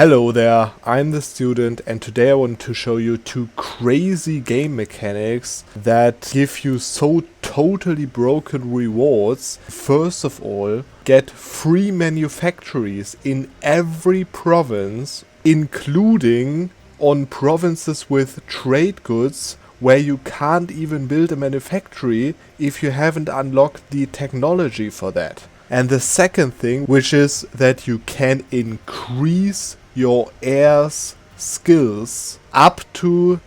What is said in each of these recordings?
Hello there, I'm the student and today I want to show you two crazy game mechanics that give you so totally broken rewards. First of all, get free manufactories in every province, including on provinces with trade goods where you can't even build a manufactory if you haven't unlocked the technology for that. And the second thing, which is that you can increase your heir's skills up to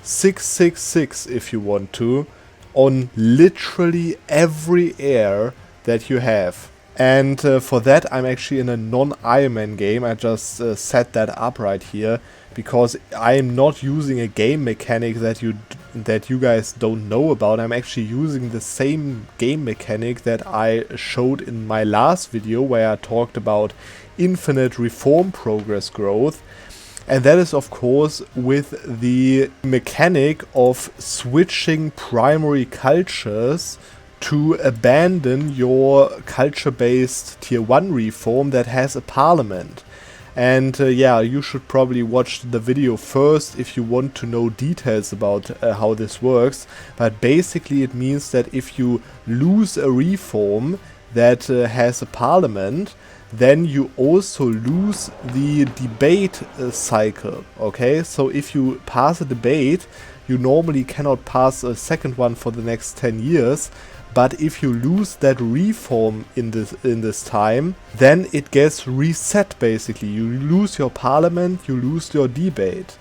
666 if you want to, on literally every heir that you have. And for that I'm actually in a non-Iron Man game. I just set that up right here because I am not using a game mechanic that you guys don't know about. I'm actually using the same game mechanic that I showed in my last video where I talked about infinite reform progress growth. And that is of course with the mechanic of switching primary cultures to abandon your culture-based tier 1 reform that has a parliament. And yeah, you should probably watch the video first if you want to know details about how this works. But basically it means that if you lose a reform that has a parliament, then you also lose the debate cycle. Okay, so if you pass a debate, you normally cannot pass a second one for the next 10 years. But if you lose that reform in this time, then it gets reset basically. You lose your parliament, you lose your debate.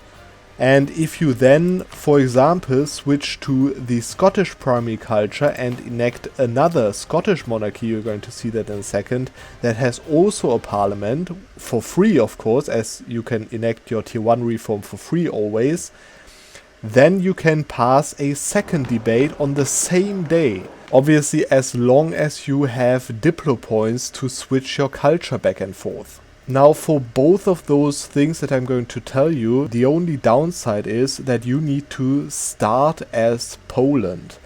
And if you then, for example, switch to the Scottish primary culture and enact another Scottish monarchy, you're going to see that in a second, that has also a parliament, for free of course, as you can enact your tier 1 reform for free always, then you can pass a second debate on the same day. Obviously, as long as you have Diplo points to switch your culture back and forth. Now, for both of those things that I'm going to tell you, the only downside is that you need to start as Poland.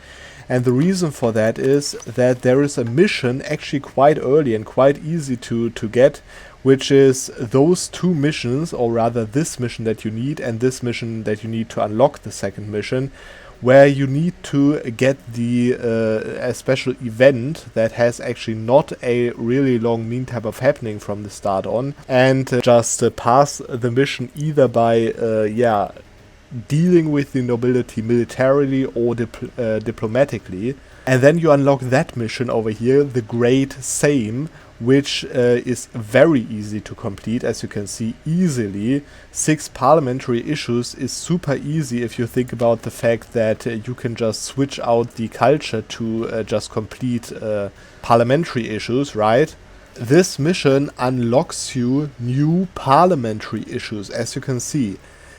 And the reason for that is that there is a mission actually quite early and quite easy to get, which is those two missions, or rather this mission that you need and this mission that you need to unlock the second mission, where you need to get the a special event that has actually not a really long meantime of happening from the start on, and just pass the mission either by dealing with the nobility militarily or diplomatically. And then you unlock that mission over here, the Great Sejm, which is very easy to complete, as you can see easily. 6 parliamentary issues is super easy if you think about the fact that you can just switch out the culture to just complete parliamentary issues, right? This mission unlocks you new parliamentary issues, as you can see.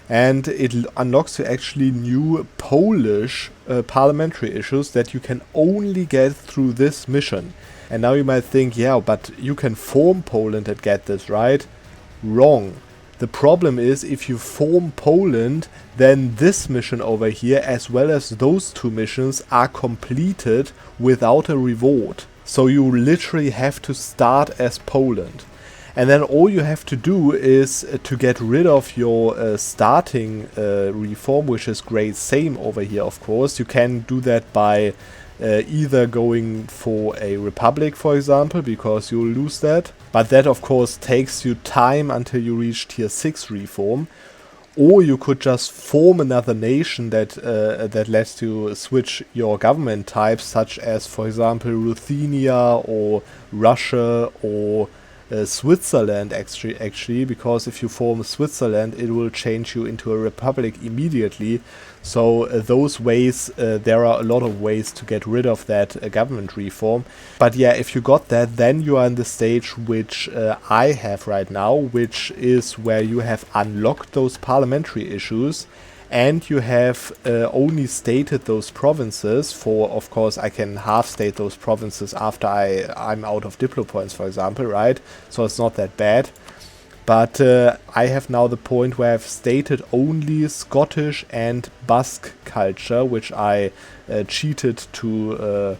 And it unlocks you actually new Polish parliamentary issues that you can only get through this mission. And now you might think, yeah, but you can form Poland and get this, right? Wrong. The problem is if you form Poland, then this mission over here, as well as those two missions, are completed without a reward. So you literally have to start as Poland. And then all you have to do is to get rid of your starting reform, which is Great Sejm over here, of course. You can do that by either going for a republic, for example, because you'll lose that. But that, of course, takes you time until you reach tier 6 reform. Or you could just form another nation that lets you switch your government types, such as, for example, Ruthenia or Russia or Switzerland actually, because if you form Switzerland, it will change you into a republic immediately. So those ways, there are a lot of ways to get rid of that government reform. But yeah, if you got that, then you are in the stage which I have right now, which is where you have unlocked those parliamentary issues. And you have only stated those provinces for, of course, I can half state those provinces after I'm out of Diplo points, for example, right? So it's not that bad. But I have now the point where I've stated only Scottish and Basque culture, which I cheated to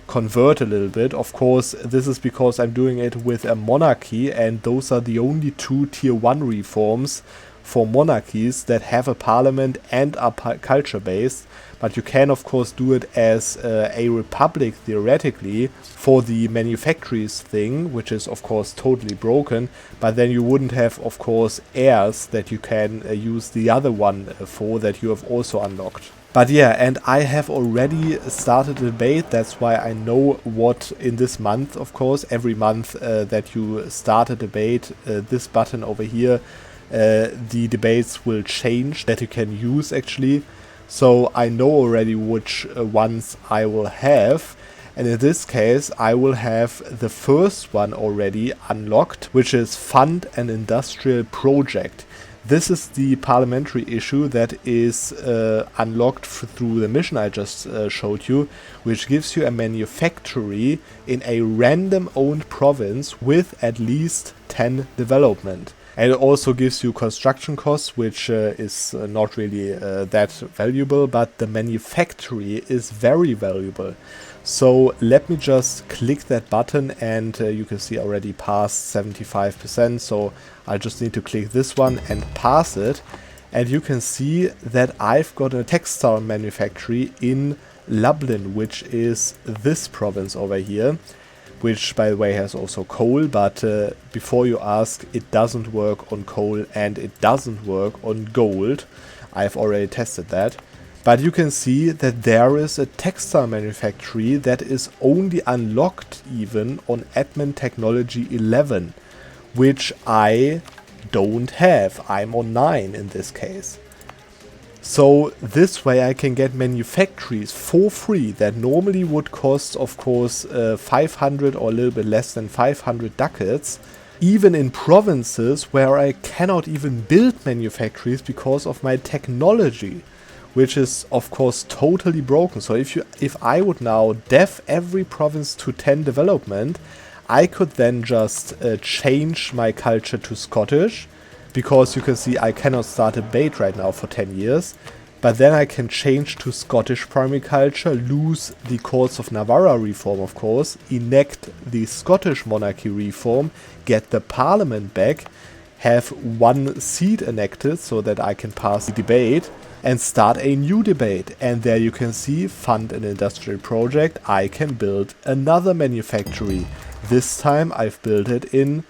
convert a little bit. Of course, this is because I'm doing it with a monarchy, and those are the only 2 tier 1 reforms for monarchies that have a parliament and are culture based. But you can of course do it as a republic theoretically for the manufactories thing, which is of course totally broken, but then you wouldn't have of course heirs that you can use the other one for that you have also unlocked. But yeah, and I have already started a debate. That's why I know what in this month, of course, every month that you start a debate, this button over here, the debates will change that you can use actually. So I know already which ones I will have. And in this case, I will have the first one already unlocked, which is Fund an Industrial Project. This is the parliamentary issue that is unlocked through the mission I just showed you, which gives you a manufactory in a random owned province with at least 10 development. And it also gives you construction costs, which is not really that valuable, but the manufactory is very valuable. So let me just click that button, and you can see already passed 75%. So I just need to click this one and pass it. And you can see that I've got a textile manufactory in Lublin, which is this province over here, which by the way has also coal, but before you ask, it doesn't work on coal and it doesn't work on gold. I've already tested that. But you can see that there is a textile manufactory that is only unlocked even on Admin Technology 11, which I don't have. I'm on 9 in this case. So this way I can get manufactories for free that normally would cost, of course, 500 or a little bit less than 500 ducats, even in provinces where I cannot even build manufactories because of my technology, which is of course totally broken. So if I would now def every province to 10 development, I could then just change my culture to Scottish, because you can see I cannot start a debate right now for 10 years, but then I can change to Scottish primary culture, lose the Courts of Navarra reform of course, enact the Scottish monarchy reform, get the parliament back, have 1 seat enacted so that I can pass the debate, and start a new debate. And there you can see, fund an industrial project, I can build another manufactory. This time I've built it in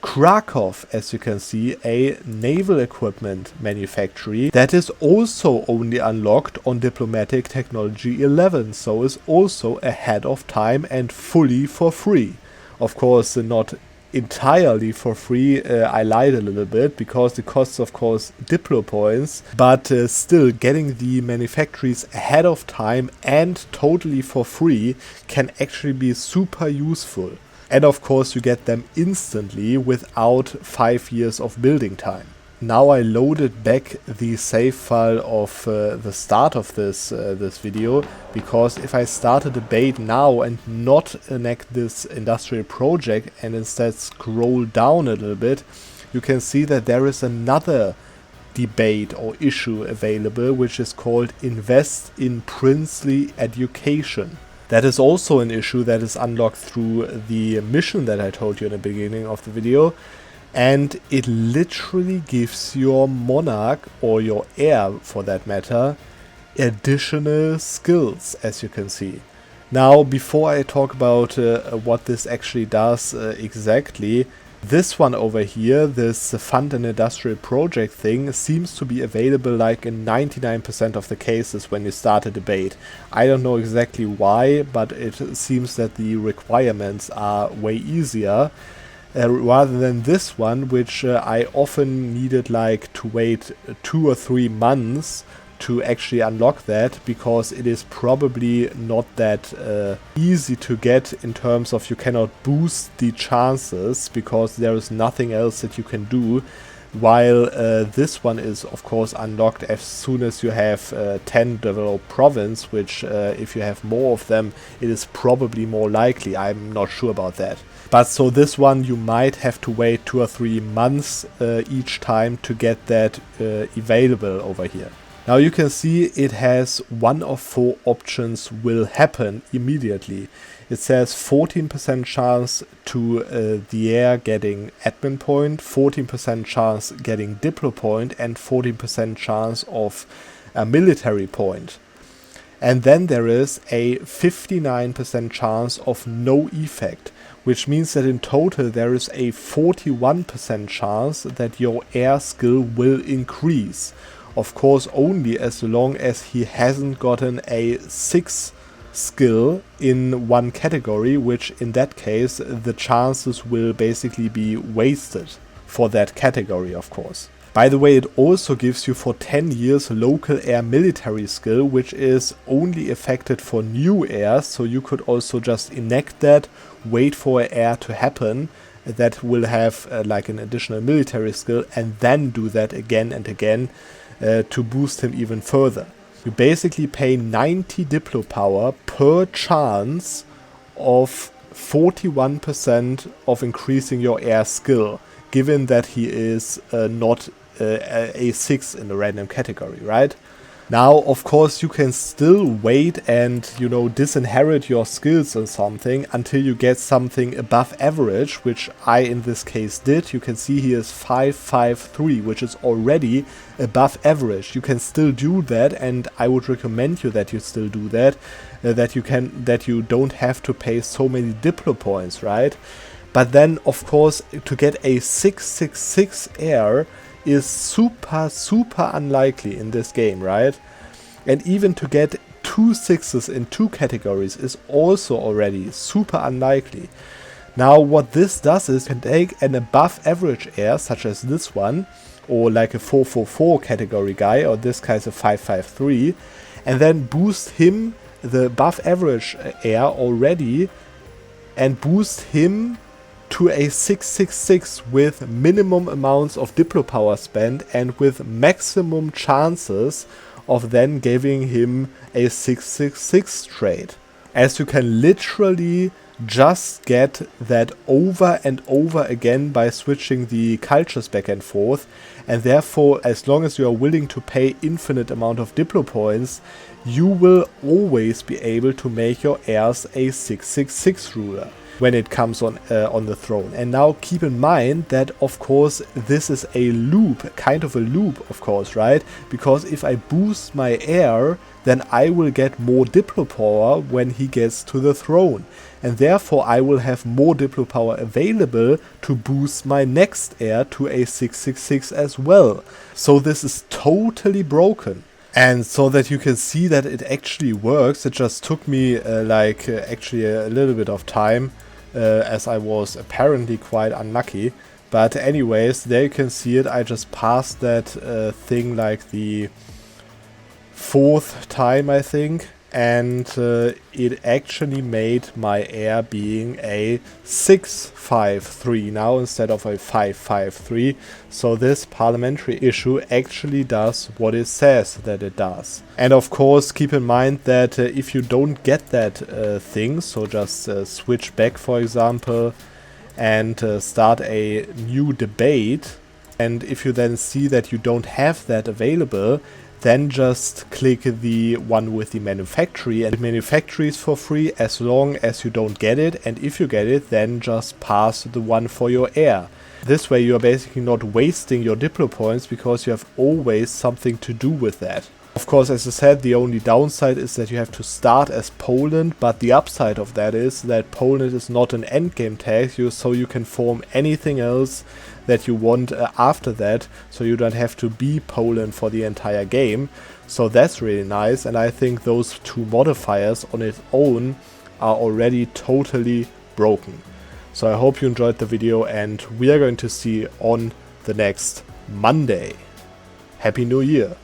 Krakow, as you can see, a naval equipment manufactory that is also only unlocked on Diplomatic Technology 11, so is also ahead of time and fully for free. Of course, not entirely for free, I lied a little bit, because it costs of course Diplo points, but still getting the manufactories ahead of time and totally for free can actually be super useful. And of course you get them instantly without 5 years of building time. Now I loaded back the save file of the start of this video, because if I start a debate now and not enact this industrial project and instead scroll down a little bit, you can see that there is another debate or issue available, which is called Invest in Princely Education. That is also an issue that is unlocked through the mission that I told you in the beginning of the video. And it literally gives your monarch, or your heir for that matter, additional skills, as you can see. Now, before I talk about what this actually does exactly, this one over here, this fund and industrial project thing, seems to be available like in 99% of the cases when you start a debate. I don't know exactly why, but it seems that the requirements are way easier. Rather than this one, which I often needed like to wait 2 or 3 months to actually unlock that, because it is probably not that easy to get in terms of you cannot boost the chances, because there is nothing else that you can do, while this one is of course unlocked as soon as you have 10 developed province, which if you have more of them it is probably more likely. I'm not sure about that. But so this one you might have to wait 2 or 3 months each time to get that available over here. Now you can see it has one of 4 options will happen immediately. It says 14% chance to the Heir getting admin point, 14% chance getting diplo point, and 14% chance of a military point. And then there is a 59% chance of no effect, which means that in total there is a 41% chance that your Heir skill will increase. Of course, only as long as he hasn't gotten a 6 skill in one category, which in that case the chances will basically be wasted for that category, of course. By the way, it also gives you for 10 years local Heir military skill, which is only affected for new heirs, so you could also just enact that, wait for an heir to happen that will have like an additional military skill, and then do that again and again to boost him even further. You basically pay 90 diplo power per chance of 41% of increasing your heir skill, given that he is not a 6 in the random category, right? Now, of course, you can still wait and, you know, disinherit your skills or something until you get something above average, which I in this case did. You can see he is 553, which is already above average. You can still do that, and I would recommend you that you still do that, that you don't have to pay so many diplo points, right? But then, of course, to get a 666 heir is super unlikely in this game, right? And even to get 2 6s in 2 categories is also already super unlikely. Now what this does is can take an above average heir such as this one, or like a 444 category guy, or this guy's a 553, and then boost him, the above average heir already, and boost him to a 666 with minimum amounts of diplo power spent and with maximum chances of then giving him a 666 trait. As you can literally just get that over and over again by switching the cultures back and forth, and therefore as long as you are willing to pay infinite amount of diplo points, you will always be able to make your heirs a 666 ruler when it comes on the throne. And now keep in mind that of course this is a loop, kind of a loop of course, right? Because if I boost my heir, then I will get more diplo power when he gets to the throne, and therefore I will have more diplo power available to boost my next heir to a 666 as well. So this is totally broken. And so that you can see that it actually works, it just took me actually a little bit of time, as I was apparently quite unlucky. But anyways, there you can see it. I just passed that thing like the 4th time, I think. And it actually made my heir being a 653 now instead of a 553. So this parliamentary issue actually does what it says that it does. And of course, keep in mind that if you don't get that thing, so just switch back, for example, and start a new debate. And if you then see that you don't have that available, then just click the one with the manufactory, and manufactories for free as long as you don't get it, and if you get it, then just pass the one for your heir. This way you are basically not wasting your diplo points because you have always something to do with that. Of course, as I said, the only downside is that you have to start as Poland, but the upside of that is that Poland is not an endgame tag, so you can form anything else that you want after that, so you don't have to be Poland for the entire game. So that's really nice, and I think those 2 modifiers on its own are already totally broken. So I hope you enjoyed the video, and we are going to see on the next Monday. Happy New Year!